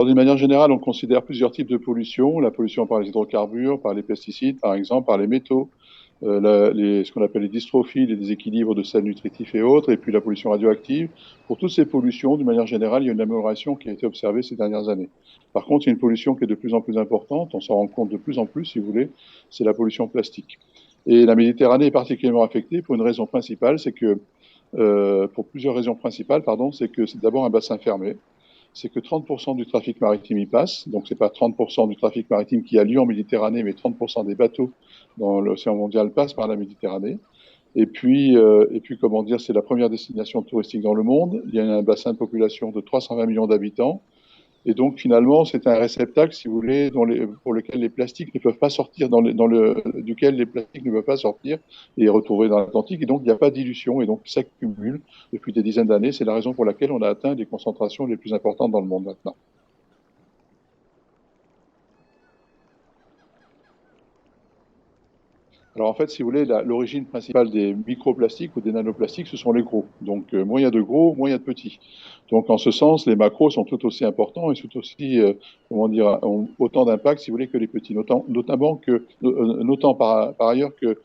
Alors, d'une manière générale, on considère plusieurs types de pollution. La pollution par les hydrocarbures, par les pesticides, par exemple, par les métaux, ce qu'on appelle les dystrophies, les déséquilibres de sels nutritifs et autres, et puis la pollution radioactive. Pour toutes ces pollutions, d'une manière générale, il y a une amélioration qui a été observée ces dernières années. Par contre, il y a une pollution qui est de plus en plus importante, on s'en rend compte de plus en plus, si vous voulez, c'est la pollution plastique. Et la Méditerranée est particulièrement affectée pour une raison principale, c'est que, pour plusieurs raisons principales, pardon, c'est que c'est d'abord un bassin fermé, c'est que 30% du trafic maritime y passe. Donc, ce n'est pas 30% du trafic maritime qui a lieu en Méditerranée, mais 30% des bateaux dans l'océan mondial passent par la Méditerranée. Et puis, comment dire, c'est la première destination touristique dans le monde. Il y a un bassin de population de 320 millions d'habitants. Et donc, finalement, c'est un réceptacle, si vous voulez, pour lequel les plastiques ne peuvent pas sortir, duquel les plastiques ne peuvent pas sortir et retrouver dans l'Atlantique. Et donc, il n'y a pas dilution. Et donc, ça s'accumule depuis des dizaines d'années. C'est la raison pour laquelle on a atteint les concentrations les plus importantes dans le monde maintenant. Alors en fait, si vous voulez, l'origine principale des microplastiques ou des nanoplastiques, ce sont les gros. Donc moins il y a de gros, moins il y a de petits. Donc en ce sens, les macros sont tout aussi importants et tout aussi, comment dire, ont autant d'impact, si vous voulez, que les petits. Notant par ailleurs que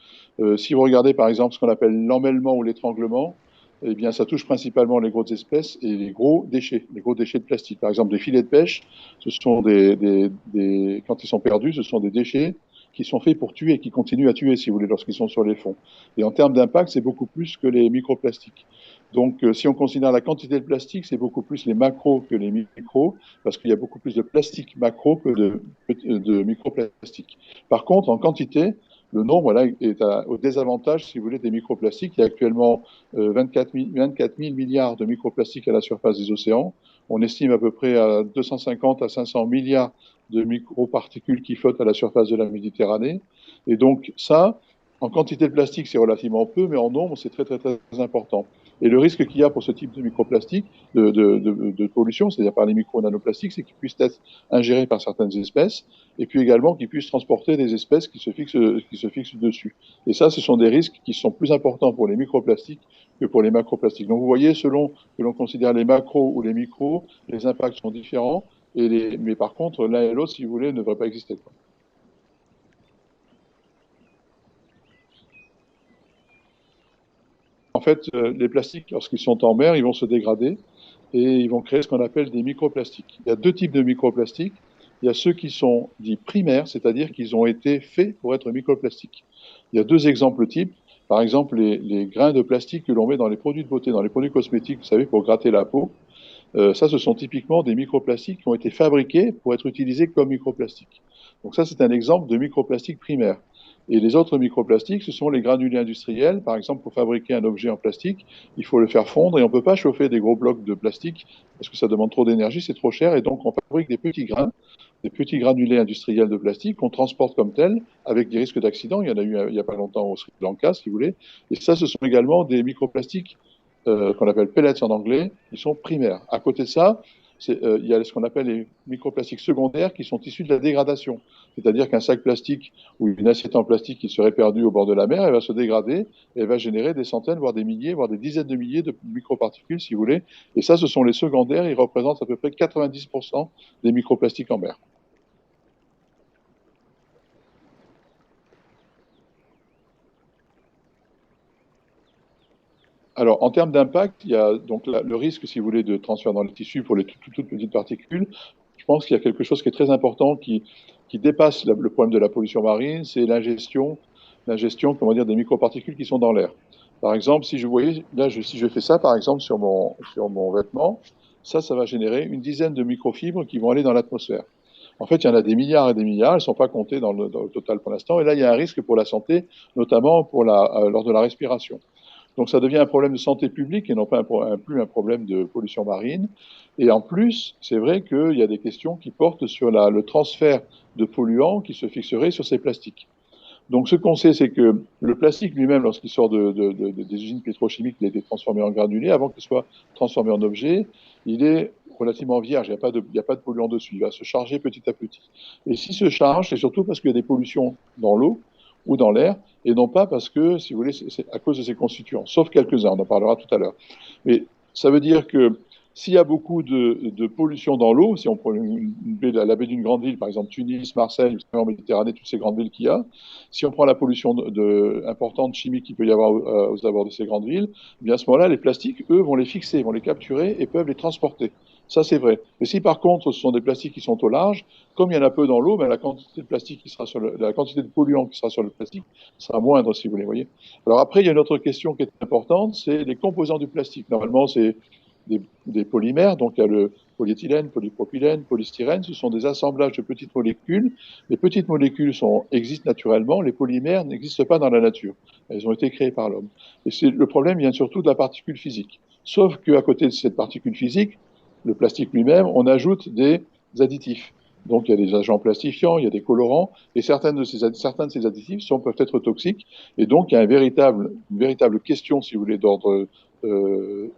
si vous regardez par exemple ce qu'on appelle l'emmêlement ou l'étranglement, eh bien ça touche principalement les grosses espèces et les gros déchets de plastique. Par exemple, des filets de pêche, ce sont quand ils sont perdus, ce sont des déchets qui sont faits pour tuer et qui continuent à tuer, si vous voulez, lorsqu'ils sont sur les fonds. Et en termes d'impact, c'est beaucoup plus que les microplastiques. Donc, si on considère la quantité de plastique, c'est beaucoup plus les macros que les micros, parce qu'il y a beaucoup plus de plastique macro que de microplastiques. Par contre, en quantité, le nombre là, est au désavantage, si vous voulez, des microplastiques. Il y a actuellement 24 000 milliards de microplastiques à la surface des océans. On estime à peu près à 250 à 500 milliards de microparticules qui flottent à la surface de la Méditerranée. Et donc ça, en quantité de plastique, c'est relativement peu, mais en nombre, c'est très, très, très important. Et le risque qu'il y a pour ce type de microplastique, de pollution, c'est-à-dire par les micro-nanoplastiques, c'est qu'ils puissent être ingérés par certaines espèces, et puis également qu'ils puissent transporter des espèces qui se fixent dessus. Et ça, ce sont des risques qui sont plus importants pour les microplastiques que pour les macroplastiques. Donc vous voyez, selon que l'on considère les macros ou les micros, les impacts sont différents. Mais par contre, l'un et l'autre, si vous voulez, ne devraient pas exister, quoi. En fait, les plastiques, lorsqu'ils sont en mer, ils vont se dégrader et ils vont créer ce qu'on appelle des microplastiques. Il y a deux types de microplastiques. Il y a ceux qui sont dits primaires, c'est-à-dire qu'ils ont été faits pour être microplastiques. Il y a deux exemples types. Par exemple, les grains de plastique que l'on met dans les produits de beauté, dans les produits cosmétiques, vous savez, pour gratter la peau. Ça, ce sont typiquement des microplastiques qui ont été fabriqués pour être utilisés comme microplastiques. Donc ça, c'est un exemple de microplastique primaire. Et les autres microplastiques, ce sont les granulés industriels. Par exemple, pour fabriquer un objet en plastique, il faut le faire fondre et on ne peut pas chauffer des gros blocs de plastique parce que ça demande trop d'énergie, c'est trop cher. Et donc, on fabrique des petits grains, des petits granulés industriels de plastique qu'on transporte comme tels avec des risques d'accident. Il y en a eu il n'y a pas longtemps au Sri Lanka, si vous voulez. Et ça, ce sont également des microplastiques qu'on appelle pellets en anglais, qui sont primaires. À côté de ça, il y a ce qu'on appelle les microplastiques secondaires qui sont issus de la dégradation. C'est-à-dire qu'un sac plastique ou une assiette en plastique qui serait perdue au bord de la mer, elle va se dégrader et elle va générer des centaines, voire des milliers, voire des dizaines de milliers de microparticules, si vous voulez. Et ça, ce sont les secondaires. Ils représentent à peu près 90% des microplastiques en mer. Alors, en termes d'impact, il y a donc le risque, si vous voulez, de transfert dans les tissus pour les toutes petites particules. Je pense qu'il y a quelque chose qui est très important qui dépasse le problème de la pollution marine, c'est l'ingestion, comment dire, des microparticules qui sont dans l'air. Par exemple, si je voyais, là, si je fais ça, par exemple, sur mon vêtement, ça va générer une dizaine de microfibres qui vont aller dans l'atmosphère. En fait, il y en a des milliards et des milliards, elles ne sont pas comptées dans le total pour l'instant. Et là, il y a un risque pour la santé, notamment lors de la respiration. Donc ça devient un problème de santé publique et non pas plus un problème de pollution marine. Et en plus, c'est vrai qu'il y a des questions qui portent sur le transfert de polluants qui se fixeraient sur ces plastiques. Donc ce qu'on sait, c'est que le plastique lui-même, lorsqu'il sort des usines pétrochimiques, il a été transformé en granulé. Avant qu'il soit transformé en objet, il est relativement vierge, il n'y a pas de polluant dessus. Il va se charger petit à petit. Et s'il se charge, c'est surtout parce qu'il y a des pollutions dans l'eau ou dans l'air, et non pas parce que, si vous voulez, c'est à cause de ses constituants, sauf quelques-uns, on en parlera tout à l'heure. Mais ça veut dire que S'il y a beaucoup de pollution dans l'eau, si on prend la baie d'une grande ville, par exemple Tunis, Marseille, en Méditerranée, toutes ces grandes villes qu'il y a, si on prend la pollution importante chimique qu'il peut y avoir aux abords de ces grandes villes, eh bien à ce moment-là, les plastiques, eux, vont les fixer, vont les capturer et peuvent les transporter. Ça, c'est vrai. Mais si par contre, ce sont des plastiques qui sont au large, comme il y en a peu dans l'eau, ben, la quantité de plastique qui sera la quantité de polluants qui sera sur le plastique sera moindre, si vous voulez. Alors après, il y a une autre question qui est importante, c'est les composants du plastique. Normalement, c'est des polymères, donc il y a le polyéthylène, polypropylène, polystyrène, ce sont des assemblages de petites molécules. Les petites molécules existent naturellement, les polymères n'existent pas dans la nature. Elles ont été créées par l'homme. Et le problème vient surtout de la particule physique. Sauf qu'à côté de cette particule physique, le plastique lui-même, on ajoute des additifs. Donc il y a des agents plastifiants, il y a des colorants, et certains de ces additifs peuvent être toxiques. Et donc il y a une véritable question, si vous voulez, d'ordre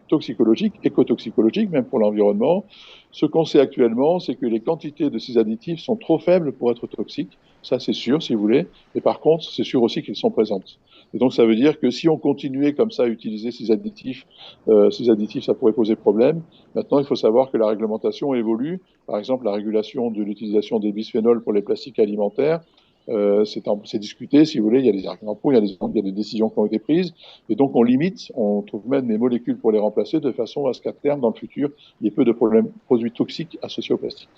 toxicologique, écotoxicologique, même pour l'environnement. Ce qu'on sait actuellement, c'est que les quantités de ces additifs sont trop faibles pour être toxiques. Ça, c'est sûr, si vous voulez. Et par contre, c'est sûr aussi qu'ils sont présents. Et donc, ça veut dire que si on continuait comme ça à utiliser ces additifs, ça pourrait poser problème. Maintenant, il faut savoir que la réglementation évolue. Par exemple, la régulation de l'utilisation des bisphénols pour les plastiques alimentaires, c'est discuté, si vous voulez, il y a des arguments pour, il y a des décisions qui ont été prises, et donc on limite, on trouve même des molécules pour les remplacer de façon à ce qu'à terme, dans le futur, il y ait peu de produits toxiques associés au plastique.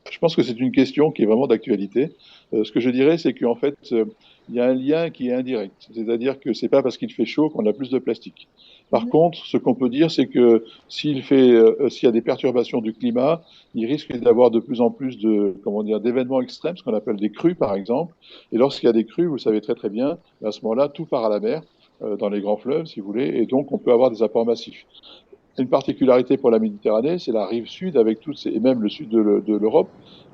Je pense que c'est une question qui est vraiment d'actualité. Ce que je dirais, c'est qu'en fait, il y a un lien qui est indirect. C'est-à-dire que c'est pas parce qu'il fait chaud qu'on a plus de plastique. Par contre, ce qu'on peut dire, c'est que s'il y a des perturbations du climat, il risque d'avoir de plus en plus comment dire, d'événements extrêmes, ce qu'on appelle des crues, par exemple. Et lorsqu'il y a des crues, vous le savez très très bien, à ce moment-là, tout part à la mer, dans les grands fleuves, si vous voulez, et donc on peut avoir des apports massifs. Une particularité pour la Méditerranée, c'est la rive sud avec et même le sud de l'Europe,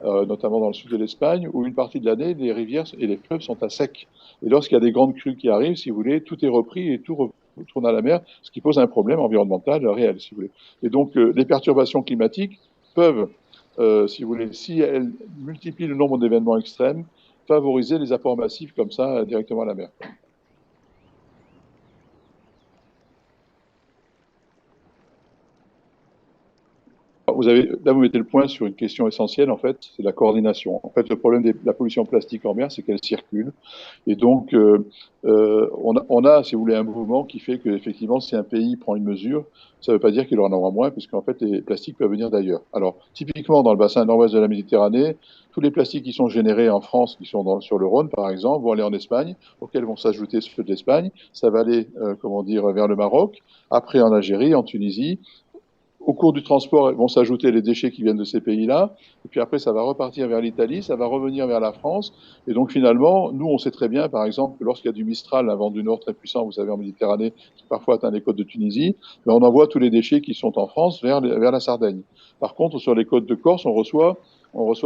notamment dans le sud de l'Espagne, où une partie de l'année, les rivières et les fleuves sont à sec. Et lorsqu'il y a des grandes crues qui arrivent, si vous voulez, tout est repris et tout retourne à la mer, ce qui pose un problème environnemental réel, si vous voulez. Et donc, les perturbations climatiques peuvent, si vous voulez, si elles multiplient le nombre d'événements extrêmes, favoriser les apports massifs comme ça directement à la mer. Là, vous mettez le point sur une question essentielle, en fait, c'est la coordination. En fait, le problème de la pollution plastique en mer, c'est qu'elle circule. Et donc, on a, si vous voulez, un mouvement qui fait qu'effectivement, si un pays prend une mesure, ça ne veut pas dire qu'il en aura moins, puisqu'en fait, les plastiques peuvent venir d'ailleurs. Alors, typiquement, dans le bassin nord-ouest de la Méditerranée, tous les plastiques qui sont générés en France, qui sont sur le Rhône, par exemple, vont aller en Espagne, auxquels vont s'ajouter ceux de l'Espagne. Ça va aller, comment dire, vers le Maroc, après en Algérie, en Tunisie. Au cours du transport, vont s'ajouter les déchets qui viennent de ces pays-là. Et puis après, ça va repartir vers l'Italie, ça va revenir vers la France. Et donc finalement, nous, on sait très bien, par exemple, que lorsqu'il y a du Mistral, un vent du Nord très puissant, vous savez, en Méditerranée, qui parfois atteint les côtes de Tunisie, mais on envoie tous les déchets qui sont en France vers la Sardaigne. Par contre, sur les côtes de Corse, on reçoit,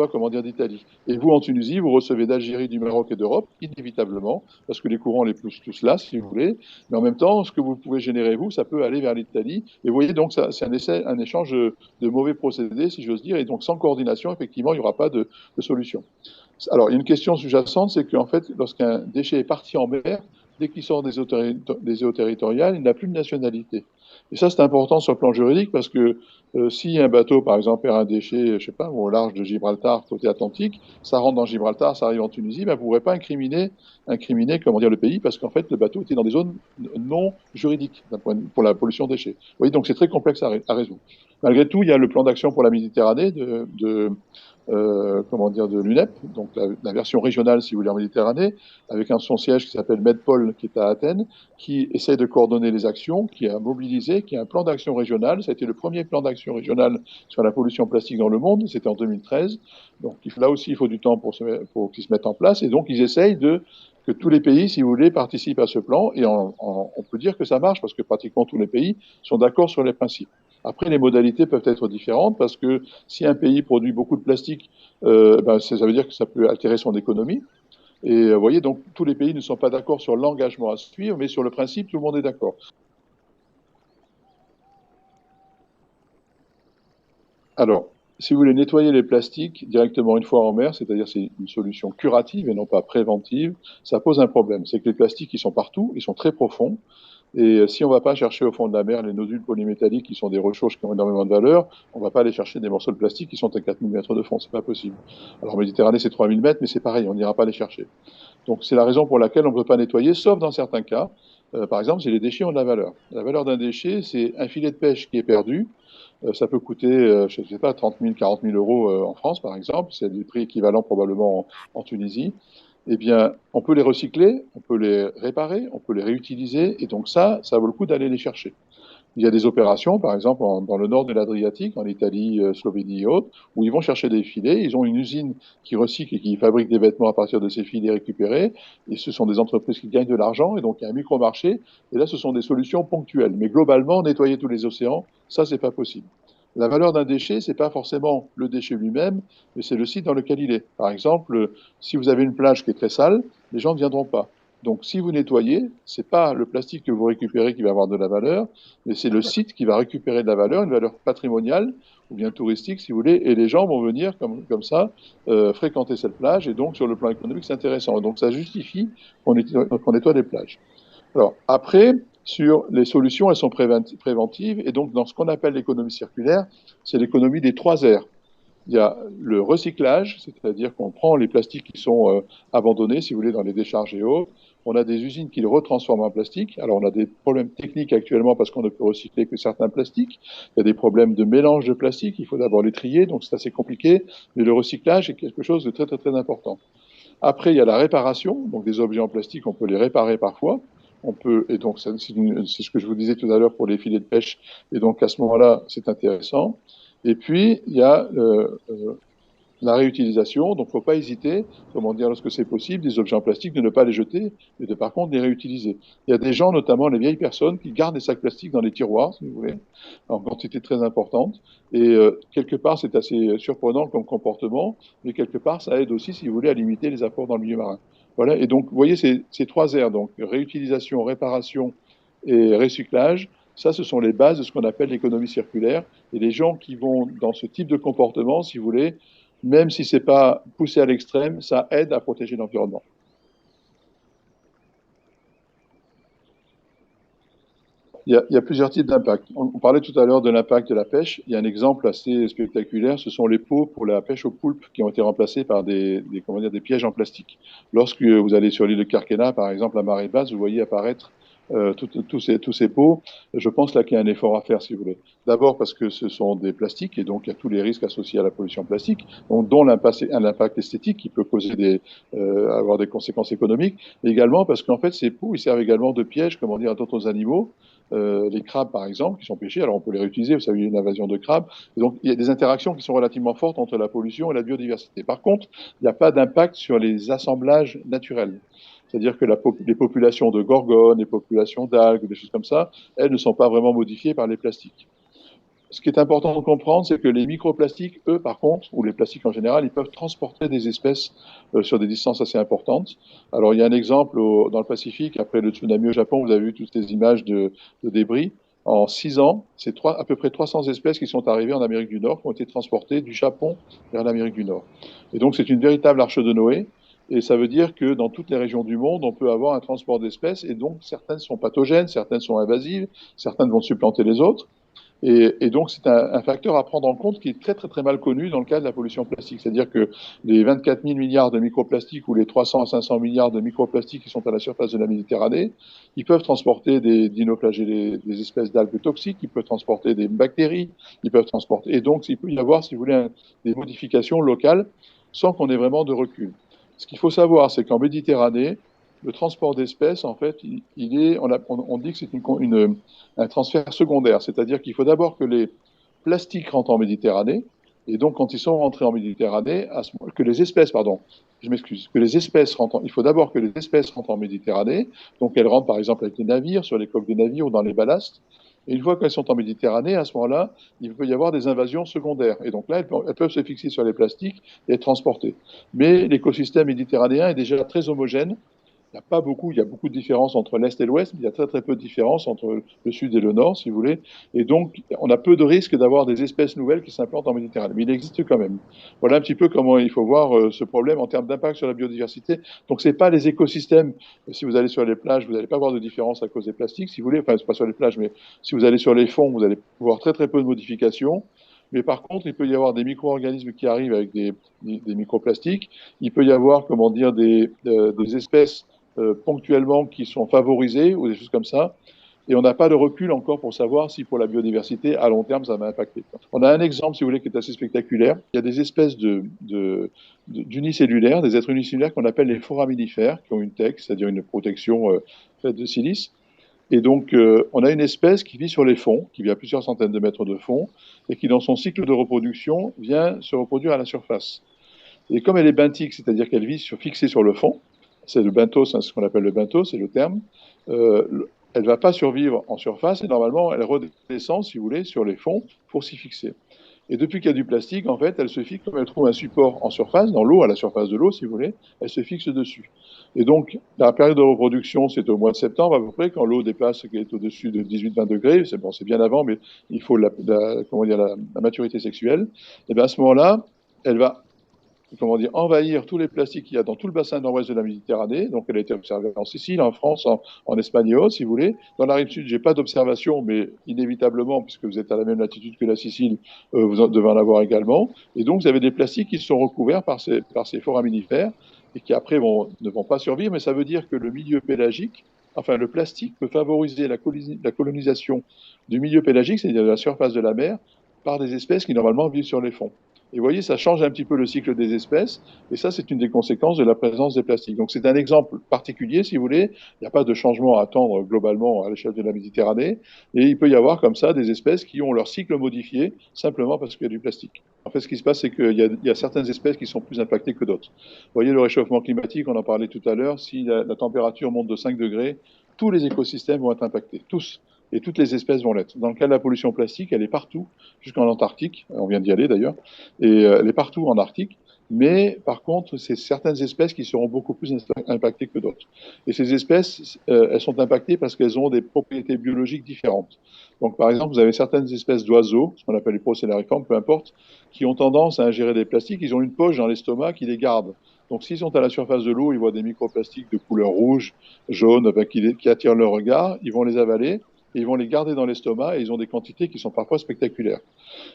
comment dire, d'Italie. Et vous, en Tunisie, vous recevez d'Algérie, du Maroc et d'Europe, inévitablement, parce que les courants les poussent tous là, si vous voulez. Mais en même temps, ce que vous pouvez générer, vous, ça peut aller vers l'Italie. Et vous voyez, donc, c'est un échange de mauvais procédés, si j'ose dire. Et donc, sans coordination, effectivement, il n'y aura pas de solution. Alors, il y a une question sous-jacente, c'est qu'en fait, lorsqu'un déchet est parti en mer, dès qu'il sort des eaux territoriales, il n'a plus de nationalité. Et ça, c'est important sur le plan juridique parce que si un bateau, par exemple, perd un déchet, je sais pas, au large de Gibraltar, côté Atlantique, ça rentre dans Gibraltar, ça arrive en Tunisie, ben, vous ne pourrez pas incriminer, comment dire, le pays parce qu'en fait, le bateau était dans des zones non juridiques pour la pollution des déchets. Vous voyez, donc c'est très complexe à résoudre. Malgré tout, il y a le plan d'action pour la Méditerranée comment dire, de l'UNEP, donc la version régionale, si vous voulez, en Méditerranée, avec son siège qui s'appelle Medpol, qui est à Athènes, qui essaie de coordonner les actions, qui a mobilisé, qui a un plan d'action régional. Ça a été le premier plan d'action régional sur la pollution plastique dans le monde, c'était en 2013. Donc là aussi, il faut du temps pour qu'il se mette en place. Et donc, ils essayent que tous les pays, si vous voulez, participent à ce plan. Et on peut dire que ça marche parce que pratiquement tous les pays sont d'accord sur les principes. Après, les modalités peuvent être différentes parce que si un pays produit beaucoup de plastique, ben, ça veut dire que ça peut altérer son économie. Et vous voyez, donc tous les pays ne sont pas d'accord sur l'engagement à suivre, mais sur le principe, tout le monde est d'accord. Alors, Si vous voulez nettoyer les plastiques directement une fois en mer, c'est-à-dire c'est une solution curative et non pas préventive, ça pose un problème. C'est que les plastiques, ils sont partout, ils sont très profonds. Et si on ne va pas chercher au fond de la mer les nodules polymétalliques, qui sont des ressources qui ont énormément de valeur, on ne va pas aller chercher des morceaux de plastique qui sont à 4000 mètres de fond. C'est pas possible. Alors, en Méditerranée, c'est 3000 mètres, mais c'est pareil, on n'ira pas les chercher. Donc, c'est la raison pour laquelle on ne peut pas nettoyer, sauf dans certains cas. Par exemple, si les déchets ont de la valeur. La valeur d'un déchet, c'est un filet de pêche qui est perdu. Ça peut coûter, je ne sais pas, 30 000, 40 000 euros en France, par exemple. C'est des prix équivalents probablement en Tunisie. Eh bien, on peut les recycler, on peut les réparer, on peut les réutiliser. Et donc ça vaut le coup d'aller les chercher. Il y a des opérations, par exemple, dans le nord de l'Adriatique, en Italie, Slovénie et autres, où ils vont chercher des filets. Ils ont une usine qui recycle et qui fabrique des vêtements à partir de ces filets récupérés. Et ce sont des entreprises qui gagnent de l'argent. Et donc, il y a un micro-marché. Et là, ce sont des solutions ponctuelles. Mais globalement, nettoyer tous les océans, ça, c'est pas possible. La valeur d'un déchet, c'est pas forcément le déchet lui-même, mais c'est le site dans lequel il est. Par exemple, si vous avez une plage qui est très sale, les gens ne viendront pas. Donc, si vous nettoyez, c'est pas le plastique que vous récupérez qui va avoir de la valeur, mais c'est le site qui va récupérer de la valeur, une valeur patrimoniale ou bien touristique, si vous voulez, et les gens vont venir comme ça fréquenter cette plage, et donc sur le plan économique, c'est intéressant. Donc ça justifie qu'on nettoie les plages. Alors après, sur les solutions, elles sont préventives, et donc dans ce qu'on appelle l'économie circulaire, c'est l'économie des trois R. Il y a le recyclage, c'est-à-dire qu'on prend les plastiques qui sont abandonnés, si vous voulez, dans les décharges et autres. On a des usines qui le retransforment en plastique. Alors, on a des problèmes techniques actuellement parce qu'on ne peut recycler que certains plastiques. Il y a des problèmes de mélange de plastique. Il faut d'abord les trier, donc c'est assez compliqué. Mais le recyclage est quelque chose de très, très, très important. Après, il y a la réparation. Donc, des objets en plastique, on peut les réparer parfois. On peut, et donc, c'est ce que je vous disais tout à l'heure pour les filets de pêche. Et donc, à ce moment-là, c'est intéressant. Et puis, il y a la réutilisation. Donc, il ne faut pas hésiter, comment dire, lorsque c'est possible, des objets en plastique, de ne pas les jeter, mais de par contre les réutiliser. Il y a des gens, notamment les vieilles personnes, qui gardent des sacs plastiques dans les tiroirs, si vous voulez, en quantité très importante. Et quelque part, c'est assez surprenant comme comportement, mais quelque part, ça aide aussi, si vous voulez, à limiter les apports dans le milieu marin. Voilà. Et donc, vous voyez, ces trois R, donc réutilisation, réparation et recyclage, ça, ce sont les bases de ce qu'on appelle l'économie circulaire. Et les gens qui vont dans ce type de comportement, si vous voulez, même si ce n'est pas poussé à l'extrême, ça aide à protéger l'environnement. Il y a plusieurs types d'impacts. On parlait tout à l'heure de l'impact de la pêche. Il y a un exemple assez spectaculaire, ce sont les pots pour la pêche au poulpe qui ont été remplacés par comment dire, des pièges en plastique. Lorsque vous allez sur l'île de Kerkena, par exemple, à marée basse, vous voyez apparaître tous ces pots. Je pense là qu'il y a un effort à faire, si vous voulez. D'abord parce que ce sont des plastiques et donc il y a tous les risques associés à la pollution plastique, donc, dont l'impact esthétique qui peut avoir des conséquences économiques, mais également parce qu'en fait ces pots ils servent également de piège, comment dire, à d'autres animaux. Les crabes, par exemple, qui sont pêchés, alors on peut les réutiliser, vous savez, il y a une invasion de crabes. Et donc, il y a des interactions qui sont relativement fortes entre la pollution et la biodiversité. Par contre, il n'y a pas d'impact sur les assemblages naturels. C'est-à-dire que les populations de gorgones, les populations d'algues, des choses comme ça, elles ne sont pas vraiment modifiées par les plastiques. Ce qui est important de comprendre, c'est que les microplastiques, eux, par contre, ou les plastiques en général, ils peuvent transporter des espèces sur des distances assez importantes. Alors, il y a un exemple dans le Pacifique, après le tsunami au Japon, vous avez vu toutes ces images de débris. En 6 ans, c'est à peu près 300 espèces qui sont arrivées en Amérique du Nord, qui ont été transportées du Japon vers l'Amérique du Nord. Et donc, c'est une véritable arche de Noé. Et ça veut dire que dans toutes les régions du monde, on peut avoir un transport d'espèces. Et donc, certaines sont pathogènes, certaines sont invasives, certaines vont supplanter les autres. Et donc, c'est un facteur à prendre en compte qui est très, très, très mal connu dans le cas de la pollution plastique. C'est-à-dire que les 24 000 milliards de microplastiques ou les 300 à 500 milliards de microplastiques qui sont à la surface de la Méditerranée, ils peuvent transporter des dinoflagellés, des espèces d'algues toxiques, ils peuvent transporter des bactéries, ils peuvent transporter. Et donc, il peut y avoir, si vous voulez, des modifications locales sans qu'on ait vraiment de recul. Ce qu'il faut savoir, c'est qu'en Méditerranée, le transport d'espèces, en fait, on dit que c'est un transfert secondaire, c'est-à-dire qu'il faut d'abord que les plastiques rentrent en Méditerranée, et donc quand ils sont rentrés en Méditerranée, que les espèces, pardon, je m'excuse, que les espèces il faut d'abord que les espèces rentrent en Méditerranée, donc elles rentrent par exemple avec les navires, sur les coques des navires ou dans les ballasts, et une fois qu'elles sont en Méditerranée, à ce moment-là, il peut y avoir des invasions secondaires. Et donc là, elles peuvent se fixer sur les plastiques et être transportées. Mais l'écosystème méditerranéen est déjà très homogène Il n'y a pas beaucoup, il y a beaucoup de différences entre l'Est et l'Ouest, mais il y a très très peu de différences entre le Sud et le Nord, si vous voulez. Et donc, on a peu de risques d'avoir des espèces nouvelles qui s'implantent en Méditerranée. Mais il existe quand même. Voilà un petit peu comment il faut voir ce problème en termes d'impact sur la biodiversité. Donc, ce n'est pas les écosystèmes. Si vous allez sur les plages, vous n'allez pas voir de différence à cause des plastiques, si vous voulez. Enfin, ce n'est pas sur les plages, mais si vous allez sur les fonds, vous allez voir très très peu de modifications. Mais par contre, il peut y avoir des micro-organismes qui arrivent avec des microplastiques. Il peut y avoir, comment dire, des espèces ponctuellement qui sont favorisées ou des choses comme ça. Et on n'a pas de recul encore pour savoir si pour la biodiversité, à long terme, ça va impacter. On a un exemple, si vous voulez, qui est assez spectaculaire. Il y a des espèces d'unicellulaires, des êtres unicellulaires qu'on appelle les foraminifères, qui ont une TEC, c'est-à-dire une protection faite de silice. Et donc, on a une espèce qui vit sur les fonds, qui vit à plusieurs centaines de mètres de fond, et qui, dans son cycle de reproduction, vient se reproduire à la surface. Et comme elle est benthique, c'est-à-dire qu'elle vit fixée sur le fond, c'est le benthos, hein, c'est ce qu'on appelle le benthos, c'est le terme, elle ne va pas survivre en surface et normalement elle redescend, si vous voulez, sur les fonds pour s'y fixer. Et depuis qu'il y a du plastique, en fait, elle se fixe, comme elle trouve un support en surface, dans l'eau, à la surface de l'eau, si vous voulez, elle se fixe dessus. Et donc, la période de reproduction, c'est au mois de septembre à peu près, quand l'eau dépasse, qui est au-dessus de 18-20 degrés, c'est bon, c'est bien avant, mais il faut comment dire, la maturité sexuelle. Et bien à ce moment-là, elle va comment dire, envahir tous les plastiques qu'il y a dans tout le bassin nord-ouest de la Méditerranée. Donc, elle a été observée en Sicile, en France, en Espagne et autres, si vous voulez. Dans la rive sud, je n'ai pas d'observation, mais inévitablement, puisque vous êtes à la même latitude que la Sicile, vous devez en avoir également. Et donc, vous avez des plastiques qui sont recouverts par ces foraminifères et qui après ne vont pas survivre. Mais ça veut dire que le milieu pélagique, enfin, le plastique peut favoriser la colonisation du milieu pélagique, c'est-à-dire de la surface de la mer, par des espèces qui normalement vivent sur les fonds. Et vous voyez, ça change un petit peu le cycle des espèces, et ça, c'est une des conséquences de la présence des plastiques. Donc, c'est un exemple particulier, si vous voulez. Il n'y a pas de changement à attendre globalement à l'échelle de la Méditerranée, et il peut y avoir comme ça des espèces qui ont leur cycle modifié simplement parce qu'il y a du plastique. En fait, ce qui se passe, c'est qu'il y a certaines espèces qui sont plus impactées que d'autres. Vous voyez, le réchauffement climatique, on en parlait tout à l'heure, si la température monte de 5 degrés, tous les écosystèmes vont être impactés, tous. Et toutes les espèces vont l'être. Dans le cas de la pollution plastique, elle est partout, jusqu'en Antarctique. On vient d'y aller d'ailleurs. Et elle est partout en Arctique. Mais par contre, c'est certaines espèces qui seront beaucoup plus impactées que d'autres. Et ces espèces, elles sont impactées parce qu'elles ont des propriétés biologiques différentes. Donc, par exemple, vous avez certaines espèces d'oiseaux, ce qu'on appelle les procellariformes, peu importe, qui ont tendance à ingérer des plastiques. Ils ont une poche dans l'estomac qui les garde. Donc, s'ils sont à la surface de l'eau, ils voient des microplastiques de couleur rouge, jaune, qui attirent leur regard. Ils vont les avaler et ils vont les garder dans l'estomac et ils ont des quantités qui sont parfois spectaculaires.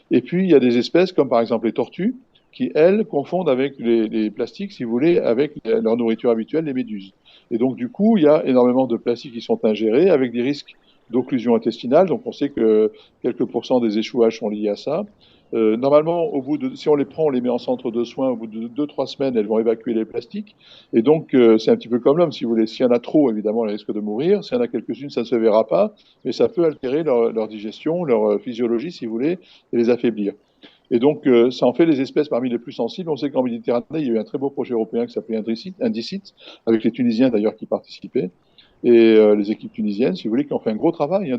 Et puis, il y a des espèces comme par exemple les tortues qui, elles, confondent avec les plastiques, si vous voulez, avec leur nourriture habituelle, les méduses. Et donc, du coup, il y a énormément de plastiques qui sont ingérés avec des risques d'occlusion intestinale. Donc, on sait que quelques pourcents des échouages sont liés à ça. Normalement, si on les prend, on les met en centre de soins, au bout de 2-3 semaines, elles vont évacuer les plastiques. Et donc, c'est un petit peu comme l'homme, si vous voulez. S'il y en a trop, évidemment, elles risquent de mourir. S'il y en a quelques-unes, ça ne se verra pas, mais ça peut altérer leur digestion, leur physiologie, si vous voulez, et les affaiblir. Et donc, ça en fait les espèces parmi les plus sensibles. On sait qu'en Méditerranée, il y a eu un très beau projet européen qui s'appelait Indicite, avec les Tunisiens d'ailleurs qui participaient, et les équipes tunisiennes, si vous voulez, qui ont fait un gros travail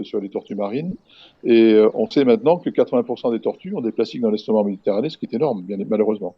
sur les tortues marines. Et on sait maintenant que 80% des tortues ont des plastiques dans l'estomac en Méditerranée, ce qui est énorme, bien malheureusement.